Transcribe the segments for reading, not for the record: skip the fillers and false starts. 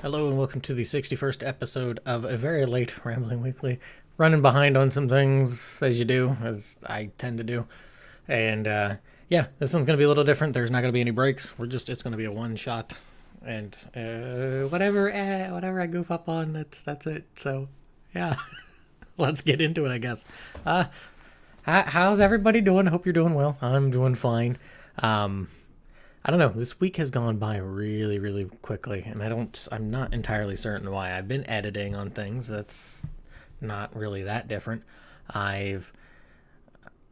Hello and welcome to the 61st episode of a very late Rambling Weekly. Running behind on some things, as you do, as I tend to do. And yeah, this one's going to be a little different. There's not going to be any breaks. It's going to be a one shot. And whatever I goof up on, that's it. So yeah, let's get into it, I guess. How's everybody doing? Hope you're doing well. I'm doing fine. I don't know. This week has gone by really, really quickly, and I'm not entirely certain why. I've been editing on things. That's not really that different. I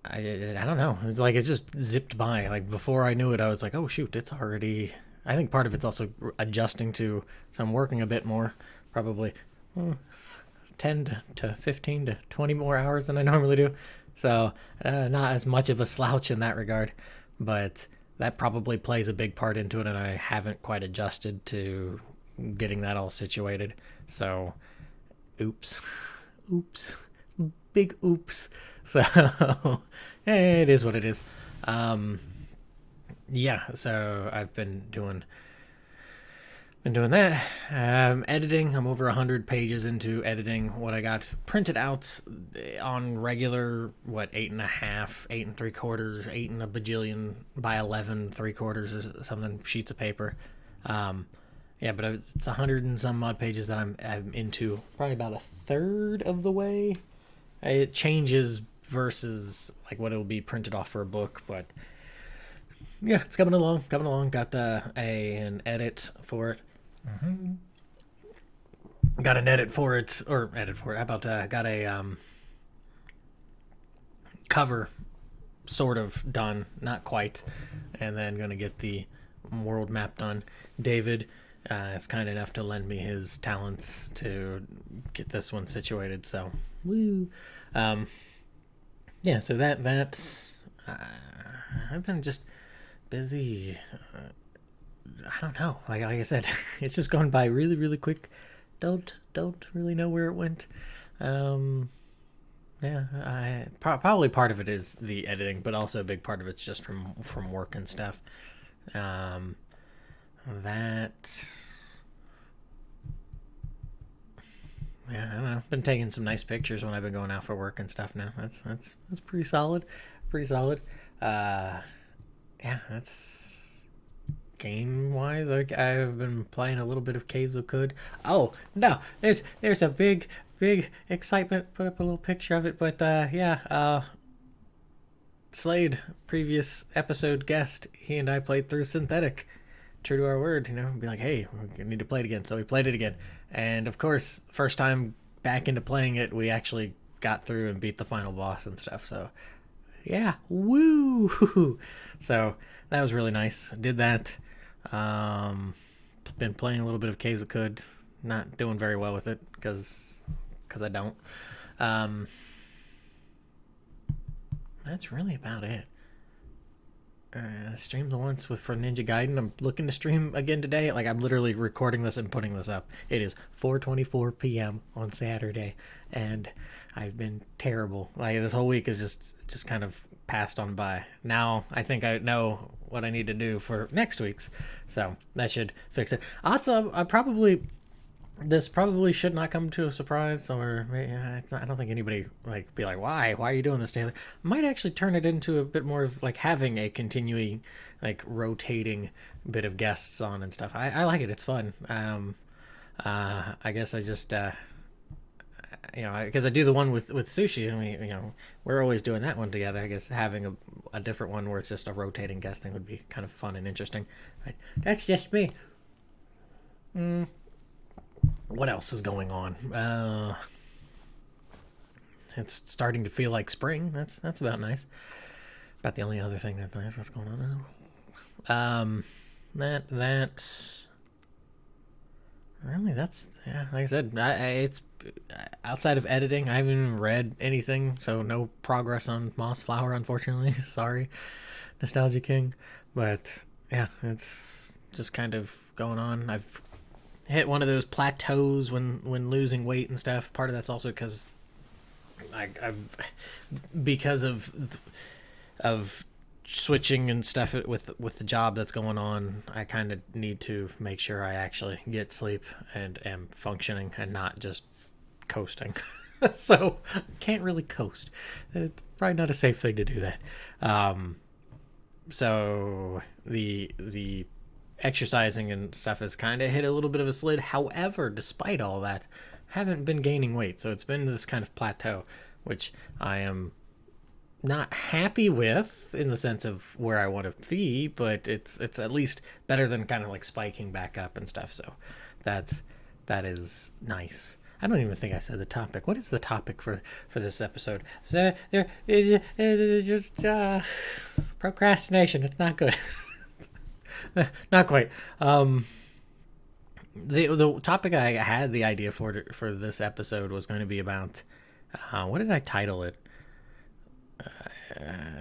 don't know. It's like it just zipped by. Like before I knew it, I was like, oh shoot, it's already. I think part of it's also adjusting to. So I'm working a bit more, probably 10 to 15 to 20 more hours than I normally do. So not as much of a slouch in that regard, but that probably plays a big part into it, and I haven't quite adjusted to getting that all situated. So, oops, big oops. So, it is what it is. Yeah, so I've been doing that. Editing. I'm over 100 pages into editing what I got printed out on regular, 8.5, 8 3/4, 8 and a bajillion by 11 3/4 or something sheets of paper. Yeah, but it's 100 and some odd pages that I'm into. Probably about a third of the way. It changes versus like what it will be printed off for a book, but yeah, it's coming along. Got an edit for it. Got an edit for it, or edit for it. How about got a cover sort of done, not quite, and then gonna get the world map done. David is kind enough to lend me his talents to get this one situated. So, woo. Yeah. So that I've been just busy. I don't know. Like I said, it's just going by really, really quick. Don't really know where it went. Yeah, probably part of it is the editing, but also a big part of it's just from work and stuff. That. Yeah, I don't know. Been taking some nice pictures when I've been going out for work and stuff. Now that's pretty solid. Yeah, that's. Game wise, I've been playing a little bit of Caves of Cod. Oh no, there's a big excitement. Put up a little picture of it, but yeah, Slade, previous episode guest, he and I played through Synthetic. True to our word, be like, hey, we need to play it again. So we played it again, and of course, first time back into playing it, we actually got through and beat the final boss and stuff. So yeah, woo! So that was really nice. Did that. Been playing a little bit of Caves of Cod. Not doing very well with it because I don't. That's really about it. I streamed the once for Ninja Gaiden. I'm looking to stream again today. Like I'm literally recording this and putting this up. It is 4:24 p.m. on Saturday, and I've been terrible. Like this whole week is just kind of passed on by. Now I think I know what I need to do for next week's, so that should fix it. Also, this probably should not come to a surprise, or I don't think anybody be like, why are you doing this, Taylor? Might actually turn it into a bit more of like having a continuing rotating bit of guests on and stuff. I like it. It's fun. I guess I just because I do the one with sushi. I mean, we're always doing that one together. I guess having a different one where it's just a rotating guest thing would be kind of fun and interesting. Right. That's just me. What else is going on? It's starting to feel like spring. That's about nice. About the only other thing that's going on. That really, that's like I said. It's outside of editing. I haven't even read anything, so no progress on Moss Flower, unfortunately. Sorry, Nostalgia King. But yeah, it's just kind of going on. I've hit one of those plateaus when losing weight and stuff. Part of that's also because because of switching and stuff with the job that's going on, I kind of need to make sure I actually get sleep and am functioning and not just coasting. So can't really coast. It's probably not a safe thing to do that. So the exercising and stuff has kind of hit a little bit of a slid. However, despite all that, haven't been gaining weight. So it's been this kind of plateau, which I am not happy with in the sense of where I want to be, but it's at least better than kind of like spiking back up and stuff. So that is nice. I don't even think I said the topic. What is the topic for this episode? So there is just procrastination. It's not good. Not quite. The topic I had the idea for this episode was going to be about what did I title it?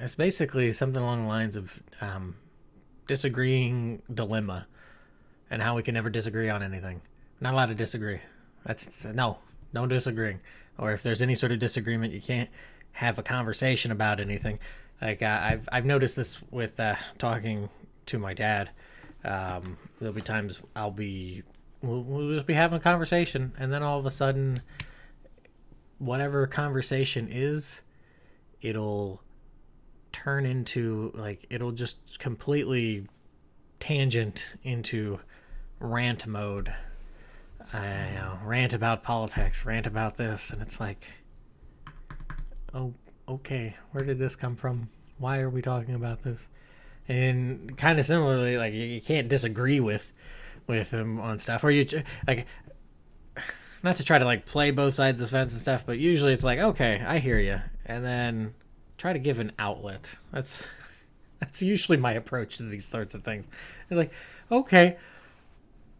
It's basically something along the lines of disagreeing dilemma and how we can never disagree on anything. Not allowed to disagree. That's no disagreeing. Or if there's any sort of disagreement, you can't have a conversation about anything. Like I've noticed this with talking to my dad. There'll be times we'll just be having a conversation, and then all of a sudden, whatever conversation is, it'll turn into it'll just completely tangent into rant mode. Rant about politics, rant about this, and it's like, oh, okay, where did this come from? Why are we talking about this? And kind of similarly, like you can't disagree with him on stuff, or you like, not to try to like play both sides of the fence and stuff, but usually it's like, okay, I hear you, and then try to give an outlet. That's usually my approach to these sorts of things. It's like, okay,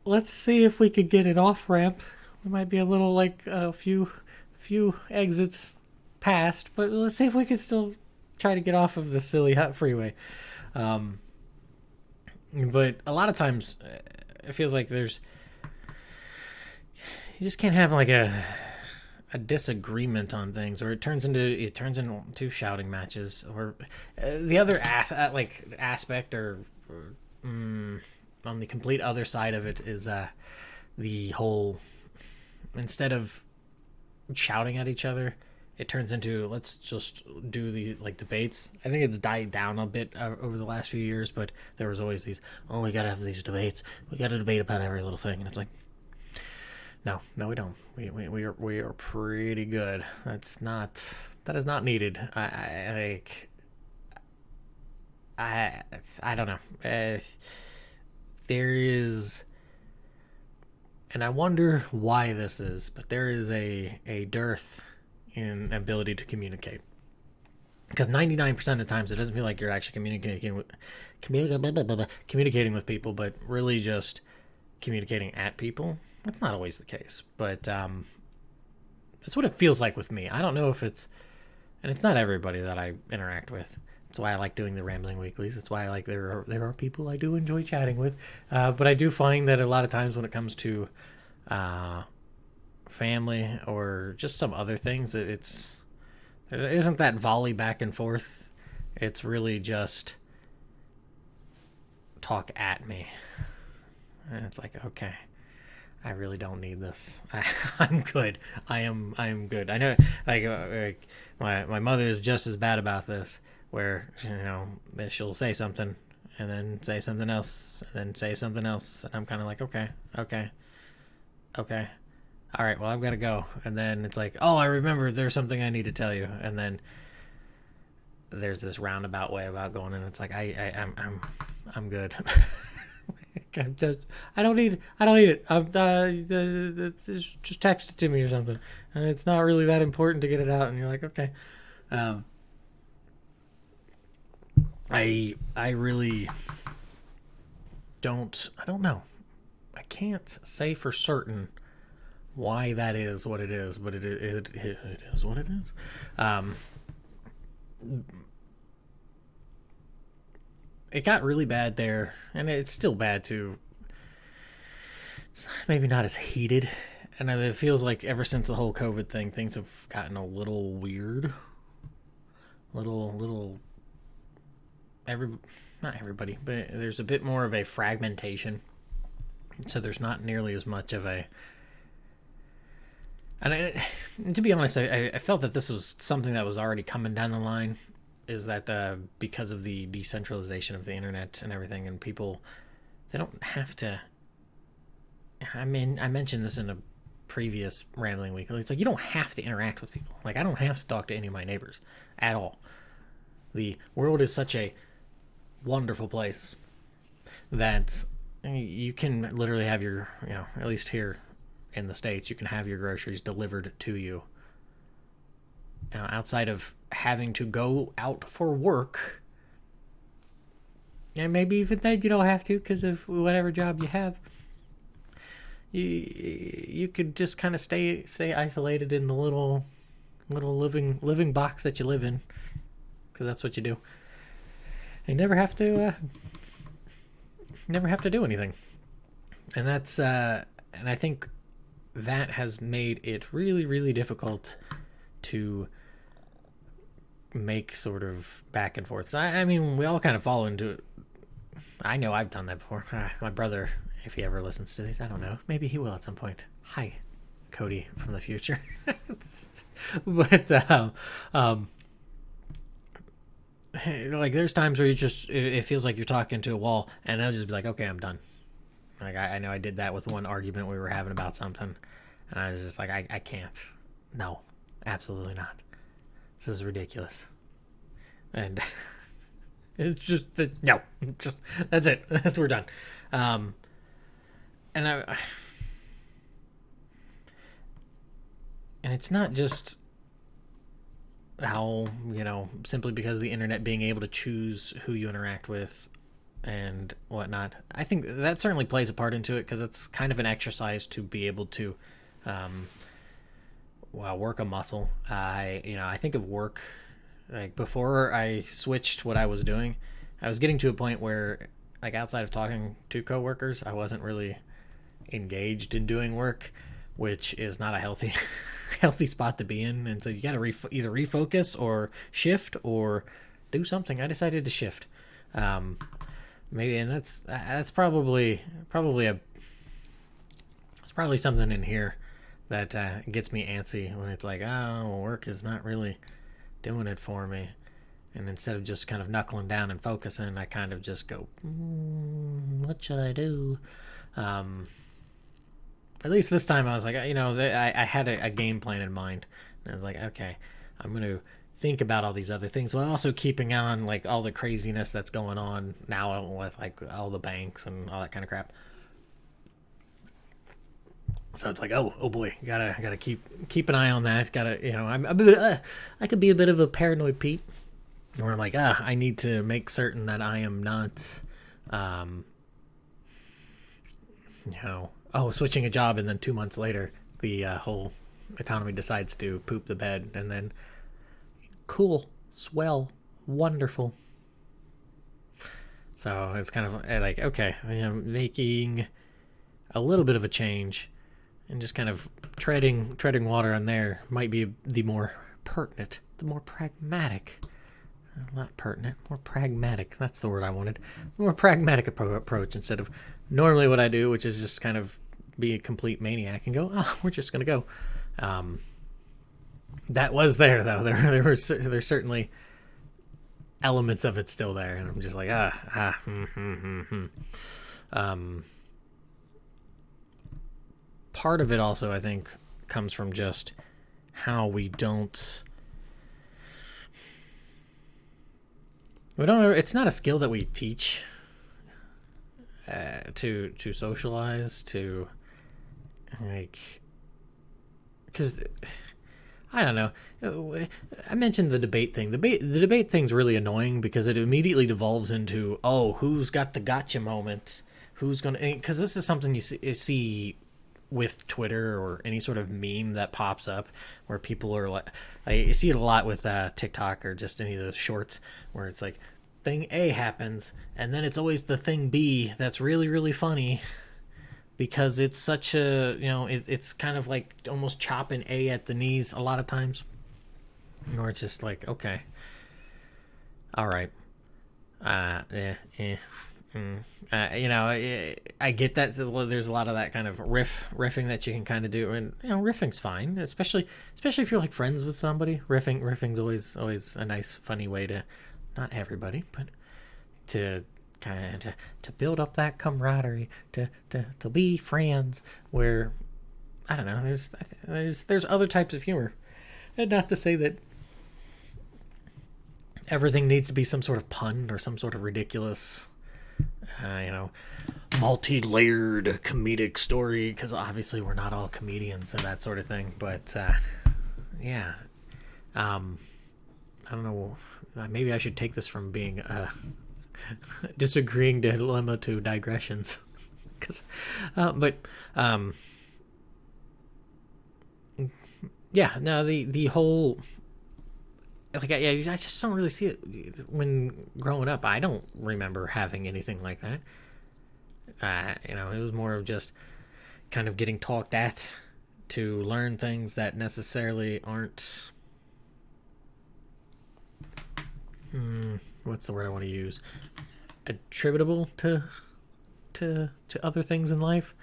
let's see if we could get an off ramp. We might be a little like a few exits past, but let's see if we can still try to get off of the silly hut freeway. But a lot of times it feels like you just can't have like a disagreement on things, or it turns into shouting matches, or the other aspect or on the complete other side of it is the whole, instead of shouting at each other, it turns into let's just do the debates. I think it's died down a bit over the last few years, but there was always these, we gotta have these debates. We gotta debate about every little thing, and it's like, no, we don't. We are pretty good. That is not needed. I don't know. There is, and I wonder why this is, but there is a dearth in ability to communicate. Because 99% of the times it doesn't feel like you're actually communicating with people, but really just communicating at people. That's not always the case, but that's what it feels like with me. I don't know if it's not everybody that I interact with. That's why I like doing the Rambling Weeklies. That's why I like there are people I do enjoy chatting with. But I do find that a lot of times when it comes to family or just some other things, there isn't that volley back and forth. It's really just talk at me. And it's like, okay, I really don't need this. I'm good. I am good. I know, my mother is just as bad about this, where she'll say something and then say something else and then say something else, and I'm kind of like, okay, all right, well, I've got to go. And then it's like, oh, I remember there's something I need to tell you, and then there's this roundabout way about going, and it's like I'm good. I don't need it. Just text it to me or something. It's not really that important to get it out, and you're like, okay. I really don't know. I can't say for certain why that is what it is, but it is what it is. It got really bad there, and it's still bad too. It's maybe not as heated, and it feels like ever since the whole COVID thing, things have gotten a little weird, little every not everybody, but there's a bit more of a fragmentation. So there's not nearly as much of a. To be honest, I felt that this was something that was already coming down the line. Is that because of the decentralization of the internet and everything, and people, they don't have to. I mean, I mentioned this in a previous Rambling Week. It's like you don't have to interact with people. Like I don't have to talk to any of my neighbors at all. The world is such a wonderful place that you can literally have your, at least here in the States, you can have your groceries delivered to you. Outside of having to go out for work, and maybe even then you don't have to because of whatever job you have. You could just kind of stay isolated in the little living box that you live in, because that's what you do. You never have to do anything, and that's and I think that has made it really, really difficult to make sort of back and forth. I mean, we all kind of fall into it. I know I've done that before. My brother, if he ever listens to these, I don't know. Maybe he will at some point. Hi, Cody from the future. But like there's times where it feels like you're talking to a wall, and I'll just be like, okay, I'm done. Like I know I did that with one argument we were having about something, and I was just like, I can't. No, absolutely not. This is ridiculous. And it's just no, that's it. We're done. And it's not just how, simply because of the internet being able to choose who you interact with and whatnot. I think that certainly plays a part into it, because it's kind of an exercise to be able to work a muscle. I think of work, like before I switched what I was doing, I was getting to a point where, like, outside of talking to coworkers, I wasn't really engaged in doing work, which is not a healthy spot to be in. And so you got to either refocus or shift or do something. I decided to shift. Maybe, and that's probably something in here that gets me antsy when it's like, oh, work is not really doing it for me. And instead of just kind of knuckling down and focusing, I kind of just go, what should I do? At least this time I was like, I had a game plan in mind. And I was like, okay, I'm going to think about all these other things while also keeping on like all the craziness that's going on now with like all the banks and all that kind of crap. So it's like, oh boy, gotta keep an eye on that. I could be a bit of a paranoid Pete, where I'm like, I need to make certain that I am not, switching a job, and then 2 months later, the whole economy decides to poop the bed, and then, cool, swell, wonderful. So it's kind of like, okay, making a little bit of a change, and just kind of treading water on there might be the more pertinent, the more pragmatic. Not pertinent, more pragmatic. That's the word I wanted. More pragmatic approach instead of normally what I do, which is just kind of be a complete maniac and go, we're just going to go. That was there, though. There's certainly elements of it still there. And I'm just like, part of it also, I think, comes from just how we don't... It's not a skill that we teach to socialize, to, like, because I don't know. I mentioned the debate thing. The debate thing's really annoying because it immediately devolves into, who's got the gotcha moment? Who's gonna? Because this is something you see with Twitter or any sort of meme that pops up where people are like, I see it a lot with TikTok or just any of those shorts where it's like thing A happens and then it's always the thing B that's really, really funny because it's such a, it's kind of like almost chopping A at the knees a lot of times, or it's just like, okay, all right, I get that there's a lot of that kind of riffing that you can kind of do, and riffing's fine, especially if you're like friends with somebody. Riffing's always a nice, funny way to, not everybody, but to kind of to build up that camaraderie, to be friends. Where I don't know, there's other types of humor, and not to say that everything needs to be some sort of pun or some sort of ridiculous, multi-layered comedic story, because obviously we're not all comedians and that sort of thing. But yeah, I don't know. Maybe I should take this from being disagreeing dilemma to digressions, yeah. No, the whole, like, I just don't really see it when growing up. I don't remember having anything like that. It was more of just kind of getting talked at to learn things that necessarily aren't. What's the word I want to use? Attributable to other things in life.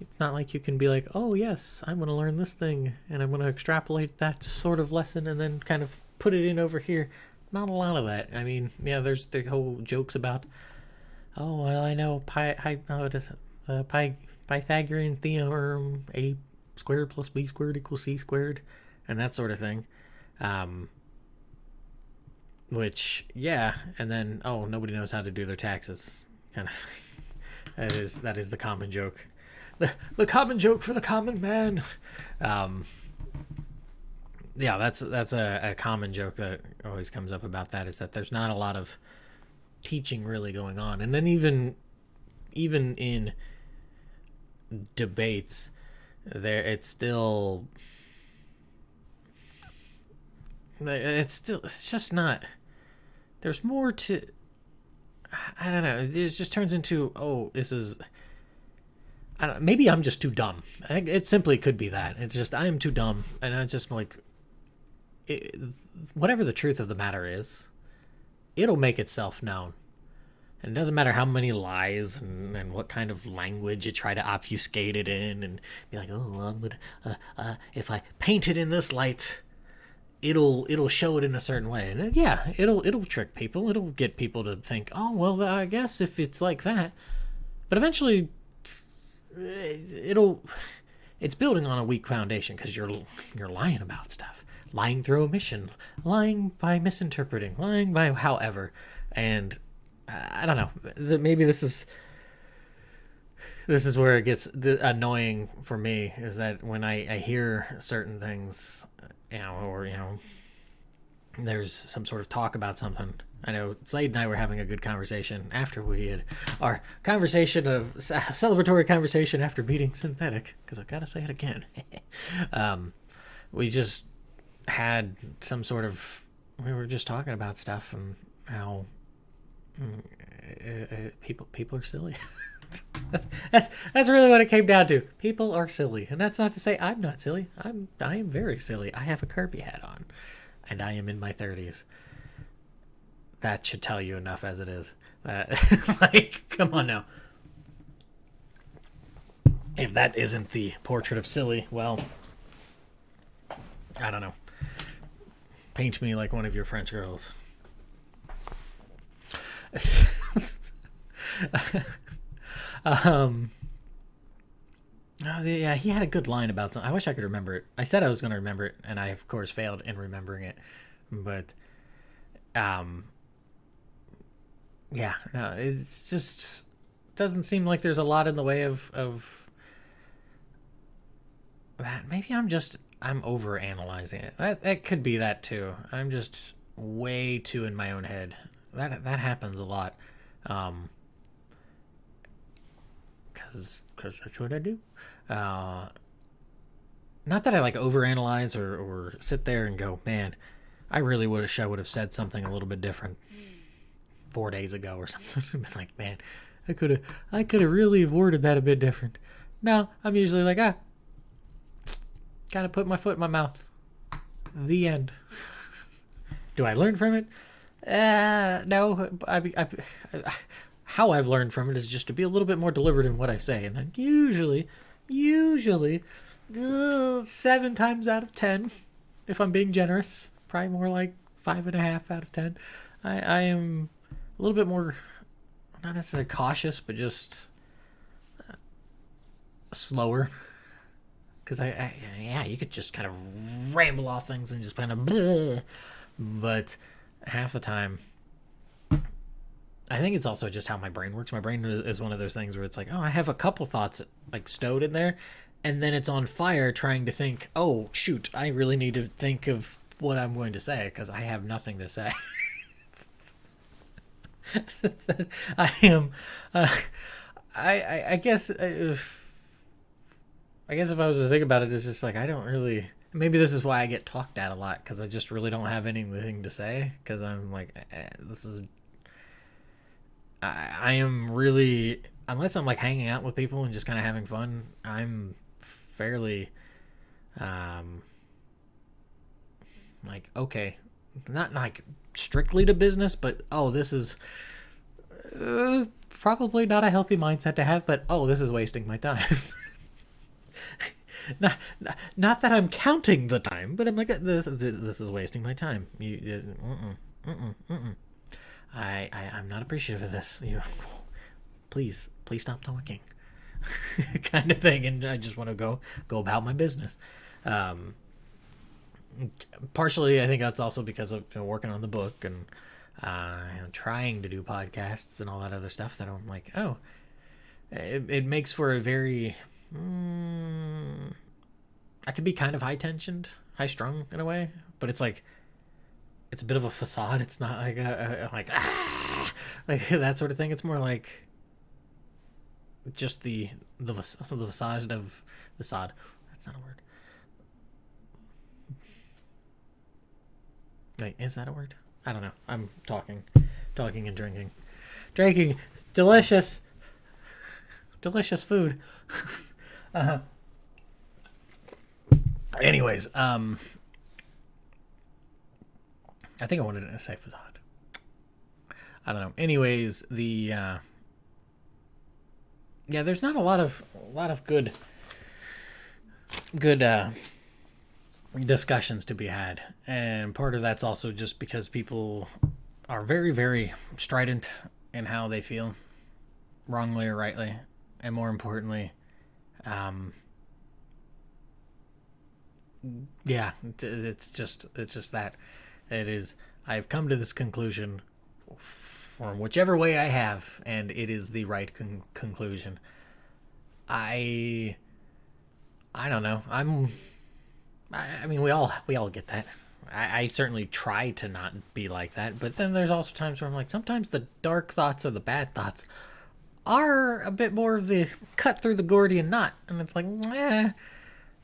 It's not like you can be like, oh yes, I'm going to learn this thing and I'm going to extrapolate that sort of lesson and then kind of put it in over here. Not a lot of that. I mean, yeah, there's the whole jokes about, oh well, I know Pythagorean theorem, a squared plus b squared equals c squared, and that sort of thing. Which, yeah, and then, oh, nobody knows how to do their taxes, kind of thing. That is the common joke. The common joke for the common man. Yeah, that's a common joke that always comes up about that, is that there's not a lot of teaching really going on. And then even in debates, it's just not, there's more to, I don't know, it just turns into, oh, this is, I don't know, maybe I'm just too dumb. I think it simply could be that. It's just, I am too dumb, and I just like, whatever the truth of the matter is, it'll make itself known. And it doesn't matter how many lies and what kind of language you try to obfuscate it in, and be like, oh, I'm gonna, if I paint it in this light, it'll show it in a certain way. And yeah, it'll trick people. It'll get people to think, oh, well, I guess if it's like that. But eventually, it's building on a weak foundation, because you're lying about stuff. Lying through omission, lying by misinterpreting, lying by however. And I don't know, maybe this is where it gets annoying for me, is that when I hear certain things, or there's some sort of talk about something. I know Slade and I were having a good conversation after we had our celebratory conversation after beating Synthetic, because I've got to say it again. We just had some sort of, we were just talking about stuff and how people are silly. That's really what it came down to. People are silly, and that's not to say I'm not silly. I am very silly. I have a Kirby hat on, and I am in my 30s. That should tell you enough as it is. Like, come on now. If that isn't the portrait of silly, well, I don't know. Paint me like one of your French girls. Yeah, he had a good line about something. I wish I could remember it. I said I was going to remember it, and I, of course, failed in remembering it. But, yeah, no, it's just doesn't seem like there's a lot in the way of that. Maybe I'm over analyzing it. That could be that too. I'm just way too in my own head. That happens a lot. Because that's what I do. Not that I like overanalyze or sit there and go, man, I really would have said something a little bit different 4 days ago or something. Like, man, I could have really worded that a bit different. No, I'm usually like, gotta put my foot in my mouth. The end. Do I learn from it? No, how I've learned from it is just to be a little bit more deliberate in what I say, and I usually, 7 times out of 10, if I'm being generous, probably more like 5.5 out of 10. I am a little bit more, not necessarily cautious, but just slower. Because yeah, you could just kind of ramble off things and just kind of bleh. But half the time, I think it's also just how my brain works. My brain is one of those things where it's like, oh, I have a couple thoughts like stowed in there, and then it's on fire trying to think, oh, shoot, I really need to think of what I'm going to say because I have nothing to say. I am, I guess, I guess if I was to think about it, it's just like I don't really. Maybe this is why I get talked at a lot because I just really don't have anything to say because I'm like, this is. I am really, unless I'm like hanging out with people and just kind of having fun. I'm fairly, like okay, not like strictly to business, but oh, this is probably not a healthy mindset to have. But oh, this is wasting my time. Not that I'm counting the time, but I'm like this is wasting my time. I'm not appreciative of this. Please stop talking, kind of thing, and I just want to go about my business. Partially, I think that's also because of working on the book and trying to do podcasts and all that other stuff. That I'm like, oh, it makes for a very I could be kind of high tensioned, high strung in a way, but it's like it's a bit of a facade. It's not like like that sort of thing. It's more like just the facade of facade. That's not a word. Wait, is that a word? I don't know. I'm talking and drinking delicious food. Anyways, I think I wanted to say facade. I don't know. Anyways, the yeah, there's not a lot of good discussions to be had, and part of that's also just because people are very, very strident in how they feel, wrongly or rightly, and more importantly, yeah, it's just that it is. I've come to this conclusion from whichever way I have, and it is the right conclusion. I don't know. I mean, we all get that. I certainly try to not be like that, but then there's also times where I'm like, sometimes the dark thoughts or the bad thoughts are a bit more of the cut through the Gordian knot, and it's like,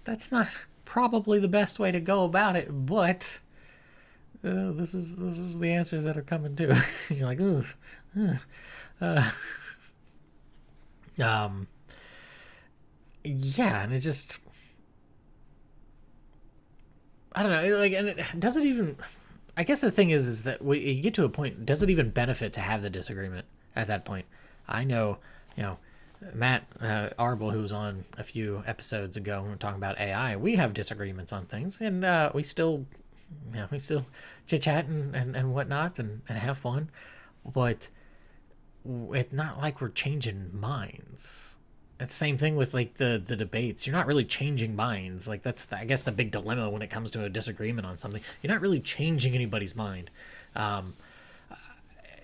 that's not probably the best way to go about it, but this is the answers that are coming too. You're like, yeah, and it just, I don't know, like, and it doesn't even. I guess the thing is that you get to a point. Does it even benefit to have the disagreement at that point? I know, Matt Arbel, who was on a few episodes ago, we were talking about AI. We have disagreements on things, and we still chit chat and whatnot, and have fun. But it's not like we're changing minds. It's the same thing with like the debates. You're not really changing minds. Like that's I guess the big dilemma when it comes to a disagreement on something. You're not really changing anybody's mind.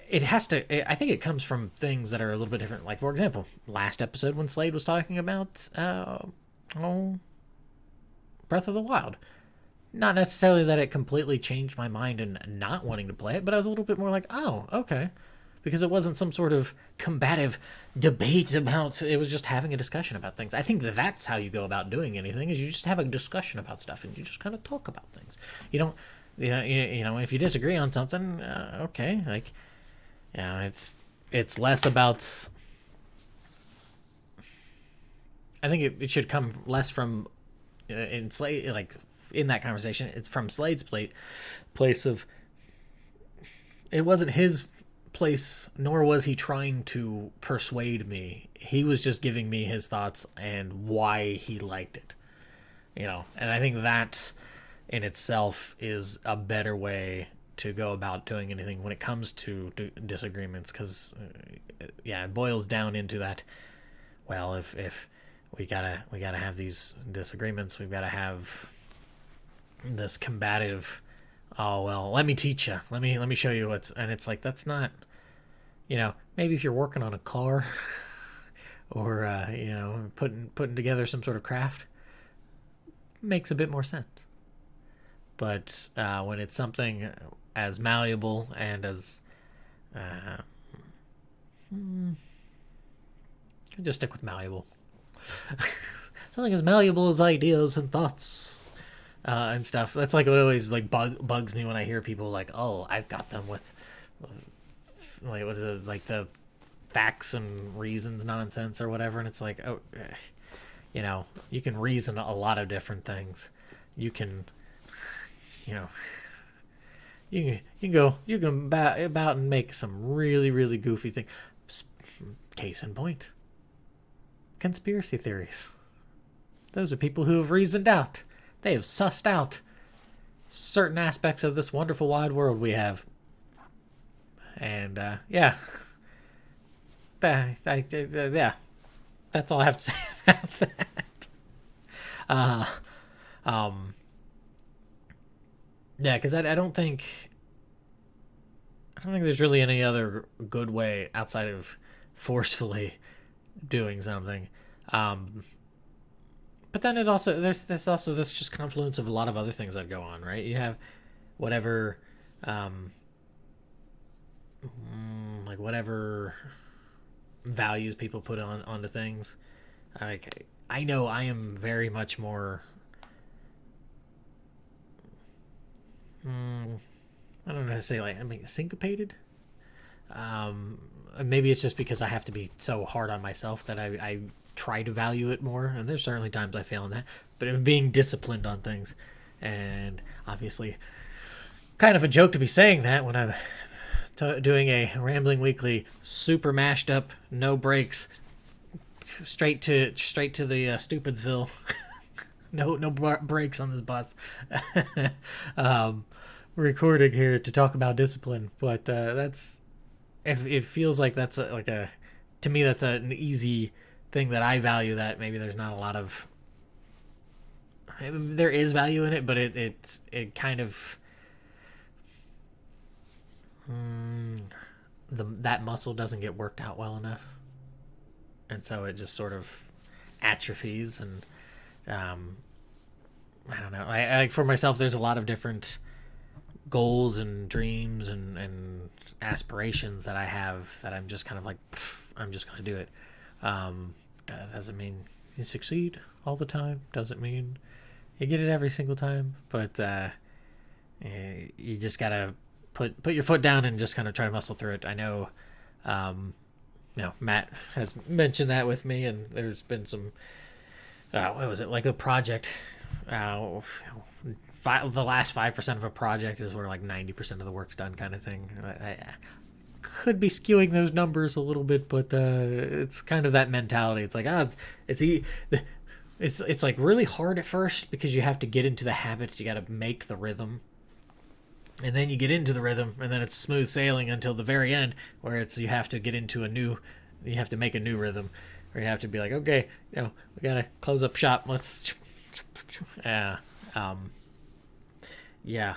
It has to. I think it comes from things that are a little bit different. Like for example, last episode when Slade was talking about Breath of the Wild. Not necessarily that it completely changed my mind and not wanting to play it, but I was a little bit more like, oh, okay. Because it wasn't some sort of combative debate about, it was just having a discussion about things. I think that's how you go about doing anything, is you just have a discussion about stuff and you just kind of talk about things. You don't, if you disagree on something, okay, like, it's less about, I think it should come less from, in Slade, like, in that conversation, it's from Slade's place of, it wasn't his place, nor was he trying to persuade me. He was just giving me his thoughts and why he liked it. And I think that in itself is a better way to go about doing anything when it comes to disagreements, because yeah, it boils down into that. Well, if we gotta have these disagreements, we've got to have this combative, oh well, let me teach you, let me show you what's, and it's like, that's not, maybe if you're working on a car or putting together some sort of craft, makes a bit more sense. But when it's something as malleable and as just stick with malleable. Something as malleable as ideas and thoughts and stuff. That's like what always like bugs me when I hear people like, "Oh, I've got them with like what is it, like the facts and reasons nonsense or whatever," and it's like, oh, you can reason a lot of different things. You can, you can go about and make some really really goofy things. Case in point, conspiracy theories. Those are people who have reasoned out. They have sussed out certain aspects of this wonderful wide world we have. And yeah, yeah, that's all I have to say about that. Yeah, because I don't think there's really any other good way outside of forcefully doing something. But then there's also this just confluence of a lot of other things that go on, right? You have whatever, like whatever values people put onto things. Like, I know I am very much more. I don't know how to say, like, I mean, syncopated. Maybe it's just because I have to be so hard on myself that I try to value it more, and there's certainly times I fail in that. But I'm being disciplined on things, and obviously, kind of a joke to be saying that when I'm doing a Rambling Weekly, super mashed up, no breaks, straight to the Stupidsville. No breaks on this bus. Recording here to talk about discipline, but that's, it feels like that's to me that's an easy thing that I value, that maybe there's not a lot of, there is value in it, but it kind of that muscle doesn't get worked out well enough, and so it just sort of atrophies. And I don't know, I for myself, there's a lot of different goals and dreams and aspirations that I have that I'm just kind of like, I'm just gonna do it. Doesn't mean you succeed all the time, doesn't mean you get it every single time, but you just gotta put your foot down and just kind of try to muscle through it. I know Matt has mentioned that with me, and there's been some what was it, like a project, the last 5% of a project is where like 90% of the work's done, kind of thing. I could be skewing those numbers a little bit, but it's kind of that mentality. It's like, it's like really hard at first because you have to get into the habit. You got to make the rhythm, and then you get into the rhythm, and then it's smooth sailing until the very end, where you have to get into you have to make a new rhythm, or you have to be like, okay, we gotta close up shop. Let's, yeah,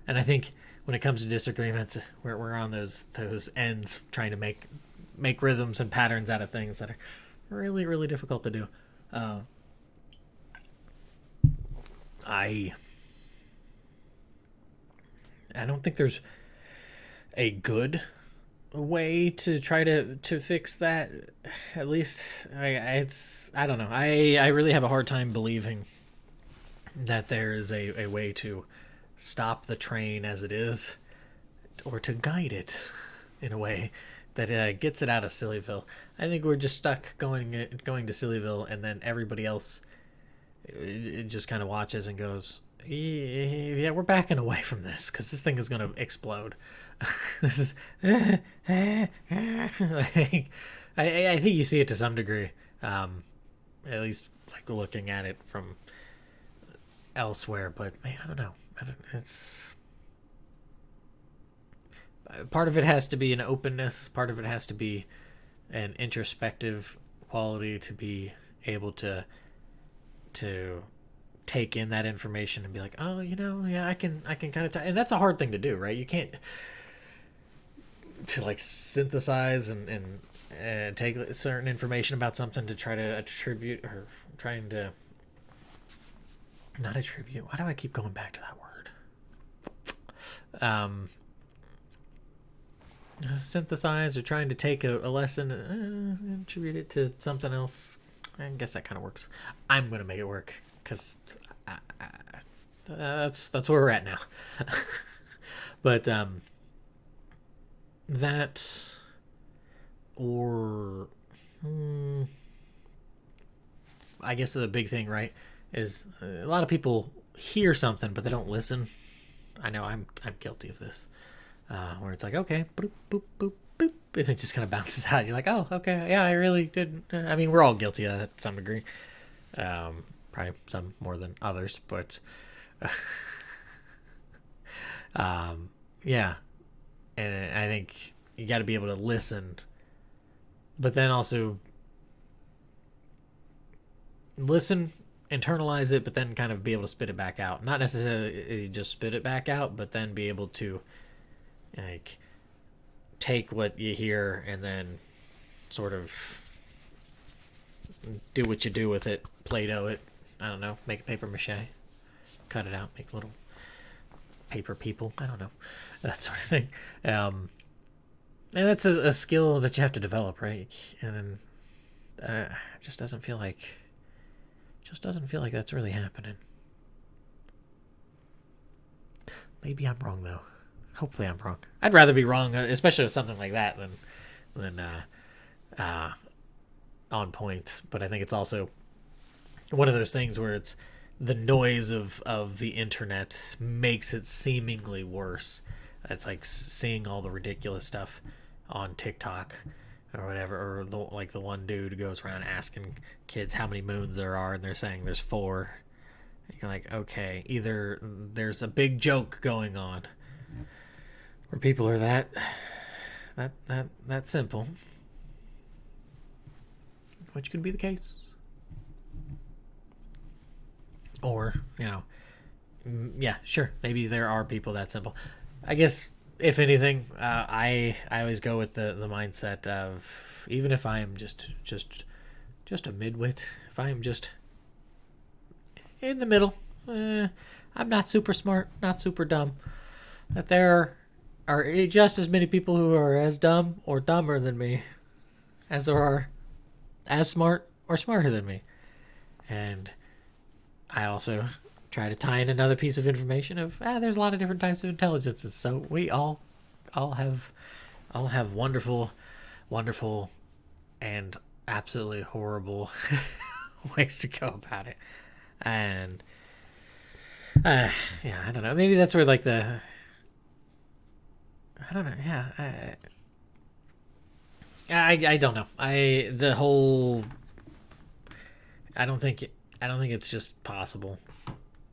and I think when it comes to disagreements, we're on those ends, trying to make rhythms and patterns out of things that are really really difficult to do. I don't think there's a good way to try to fix that. At least I don't know. I really have a hard time believing that there is a way to stop the train as it is, or to guide it in a way that gets it out of Sillyville. I think we're just stuck going to Sillyville, and then everybody else, it just kind of watches and goes, yeah, we're backing away from this because this thing is going to explode. This is like, I think you see it to some degree, at least like looking at it from elsewhere. But man, I don't know. It's part of it has to be an openness. Part of it has to be an introspective quality to be able to take in that information and be like, oh, yeah, I can kind of and that's a hard thing to do, right? You can't to like synthesize and take certain information about something to try to attribute or trying to not attribute. Why do I keep going back to that word? Synthesize or trying to take a lesson and attribute it to something else. I guess that kind of works. I'm gonna make it work because that's where we're at now. But that or I guess the big thing, right, is a lot of people hear something but they don't listen. I know I'm guilty of this, where it's like, okay, boop, boop, boop, boop, and it just kind of bounces out. You're like, oh, okay, yeah, I really didn't. I mean, we're all guilty of that to some degree. Probably some more than others, but yeah. And I think you got to be able to listen, but then also listen, internalize it, but then kind of be able to spit it back out. Not necessarily just spit it back out, but then be able to like take what you hear and then sort of do what you do with it, Play-Doh it. I don't know, make a paper mache, cut it out, make little paper people. I don't know, that sort of thing. And that's a skill that you have to develop, right? And it just doesn't feel like that's really happening. Maybe I'm wrong though. Hopefully I'm wrong. I'd rather be wrong, especially with something like that, than on point. But I think it's also one of those things where it's the noise of the internet makes it seemingly worse. It's like seeing all the ridiculous stuff on TikTok or whatever, or like the one dude goes around asking kids how many moons there are, and they're saying there's 4. And you're like, okay, either there's a big joke going on, where people are that simple, which could be the case, or yeah, sure, maybe there are people that simple. I guess if anything, I always go with the mindset of, even if I am just a midwit, if I am just in the middle, I'm not super smart, not super dumb, that there are just as many people who are as dumb or dumber than me as there are as smart or smarter than me. And I also try to tie in another piece of information of there's a lot of different types of intelligences, so we all have wonderful and absolutely horrible ways to go about it. And yeah, I don't know, maybe that's where like I don't know, yeah, I don't know, I don't think it's just possible.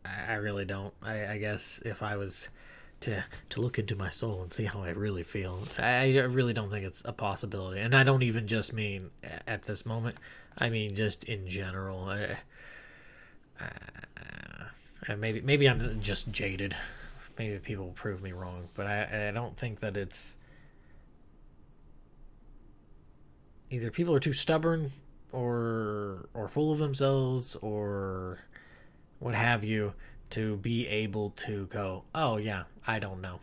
I really don't. I guess if I was to look into my soul and see how I really feel, I really don't think it's a possibility. And I don't even just mean at this moment. I mean just in general. Maybe I'm just jaded. Maybe people will prove me wrong, but I don't think that it's either people are too stubborn or full of themselves or what have you, to be able to go, oh yeah, I don't know.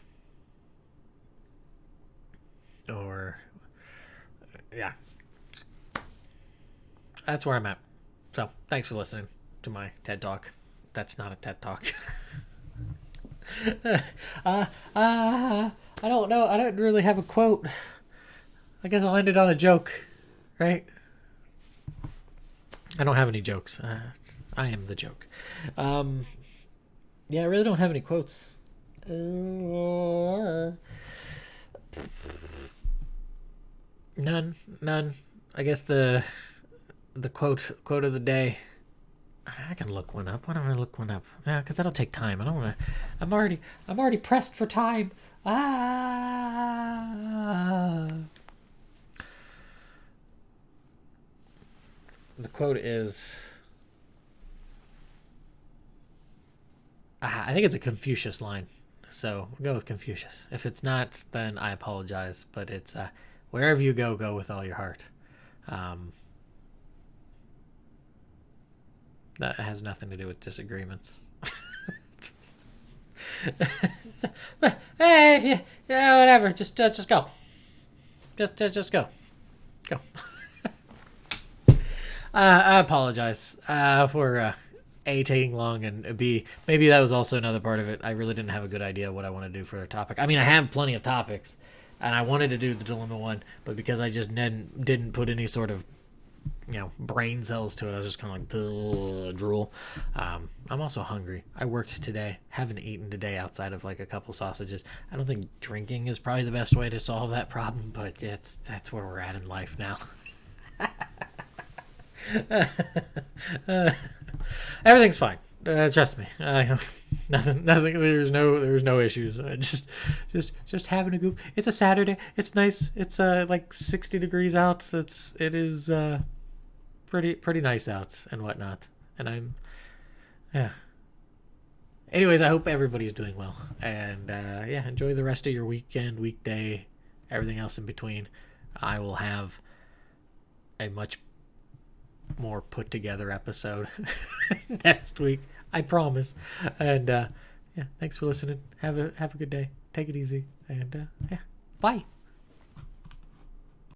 Or yeah. That's where I'm at. So thanks for listening to my TED Talk. That's not a TED Talk. I don't know. I don't really have a quote. I guess I'll end it on a joke, right? I don't have any jokes. I am the joke. Yeah, I really don't have any quotes. None. I guess the quote of the day. I can look one up. Why don't I look one up? Yeah, because that'll take time. I don't want to. I'm already pressed for time. The quote is. I think it's a Confucius line, so we'll go with Confucius. If it's not, then I apologize. But it's wherever you go, go with all your heart. That has nothing to do with disagreements. Hey, yeah, whatever. Just go. Just go. Go. I apologize for A, taking long, and B, maybe that was also another part of it. I really didn't have a good idea what I want to do for a topic. I mean, I have plenty of topics, and I wanted to do the dilemma one, but because I just didn't put any sort of brain cells to it, I was just kind of like drool. I'm also hungry. I worked today, haven't eaten today outside of like a couple sausages. I don't think drinking is probably the best way to solve that problem, but that's where we're at in life now. Everything's fine. Trust me. Nothing. There's no issues. Just having a goof. It's a Saturday. It's nice. It's like 60 degrees out. It is pretty nice out and whatnot. And yeah. Anyways, I hope everybody's doing well. And enjoy the rest of your weekend, weekday, everything else in between. I will have a much more put together episode next week, I promise. And thanks for listening. Have a good day. Take it easy. And bye.